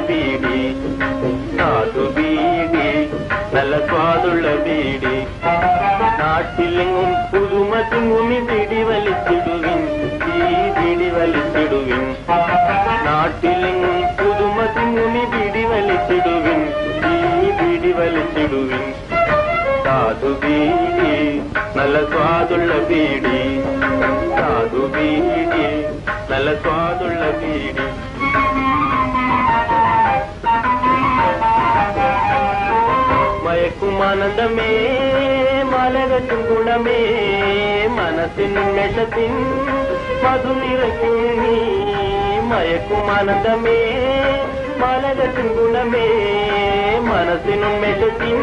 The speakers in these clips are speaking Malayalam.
ബീഡി സാധു ബീഡി നല്ല സ്വാദുള്ള ബീഡി നാട്ടിലെങ്ങും പുതുമ തിങ്ങുമി ബീഡി വലിച്ചിടുവിൻ ഈ ബീഡി വലിച്ചിടുവിൻ നാട്ടിലെങ്ങും പുതുമ തിങ്ങുമി ബീഡി വലിച്ചിടുവിൻ ഈ ബീഡി വലിച്ചിടുവിൻ സാധു ബീഡി നല്ല സ്വാദുള്ള ബീഡി സാധു ബീഡി നല്ല സ്വാദുള്ള ബീഡി മയക്കുമാനന്ദമേ മലകറ്റും ഗുണമേ മനസ്സിനുന്മേഷത്തിൻ മധു നിറയ്ക്കും നീ മയക്കുമാനന്ദമേ മലകറ്റും ഗുണമേ മനസ്സിനുന്മേഷത്തിൻ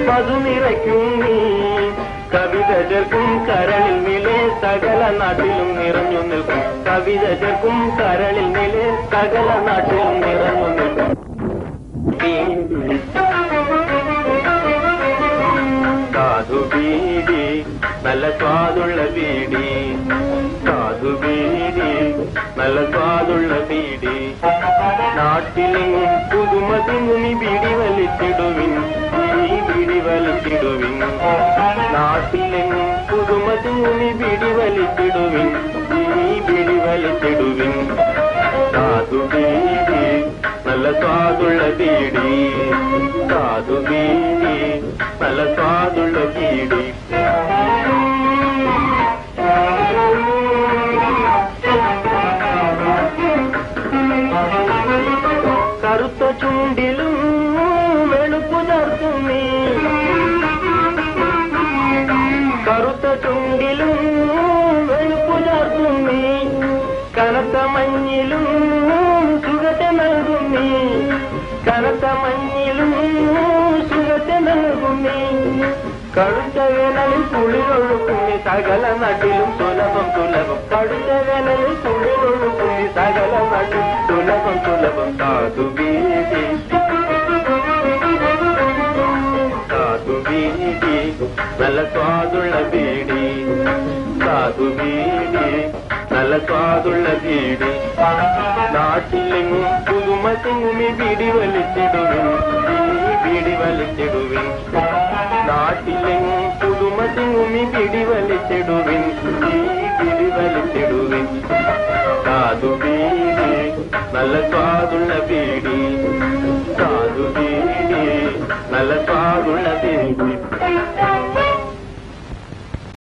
മധു നിറയ്ക്കും നീ കവിത ചേർക്കും കരളിൽ നിലെ സകല നാട്ടിലും നിറഞ്ഞു നിൽക്കും കവിത ചേർക്കും കരളിൽ നിലെ സകല നാട്ടിലും നിറഞ്ഞു നിൽക്കും സാധു ബീഡി നല്ല സ്വാദുള്ള ബീഡി സാധു ബീഡി നല്ല സ്വാദുള്ള ബീഡി നാട്ടിലെങ്ങും പുതുമ തിങ്ങുമി ബീഡി വലിച്ചിടുവിൻ ഈ ബീഡി വലിച്ചിടുവിൻ നാട്ടിലെങ്ങും പുതുമ തിങ്ങുമി ബീഡി വലിച്ചിടുവിൻ ഈ ബീഡി വലിച്ചിടുവിൻ സാധു ബീഡി നല്ല സ്വാദുള്ള ബീഡി സാധു ബീഡി നല്ല സ്വാദുള്ള ബീഡി കറുത്ത ചുണ്ടിലും വെളുപ്പു ചേർക്കും നീ കറുത്ത ചുണ്ടിലും വെളുപ്പു ചേർക്കും നീ കനത്ത മഞ്ഞിലും സുഖത്തെ നൽകും നീ കനത്ത മഞ്ഞിലും സുഖത്തെ നൽകും നീ കടുത്ത വേനലിൽ കുളിരൊഴുക്കും നീ സകല നാട്ടിലും സുലഭം സുലഭം കടുത്ത വേനലിൽ കുളിരൊഴുക്കും നീ സകല നാട്ടിൽ സുലഭം സുലഭം സാധു ബീഡി സാധു ബീഡി നല്ല സ്വാദുള്ള ബീഡി സാധു ബീഡി നല്ല സ്വാദുള്ള ബീഡി നാട്ടിലെങ്ങും പുതുമ തിങ്ങുമി ബീഡി വലിച്ചിടുവിൻ ഈ ബീഡി വലിച്ചിടുവിൻ നാട്ടിലെങ്ങും പുതുമ തിങ്ങുമി ബീഡി വലിച്ചിടുവിൻ ഈ ബീഡി വലിച്ചിടുവിൻ സാധു ബീഡി നല്ല സ്വാദുള്ള ബീഡി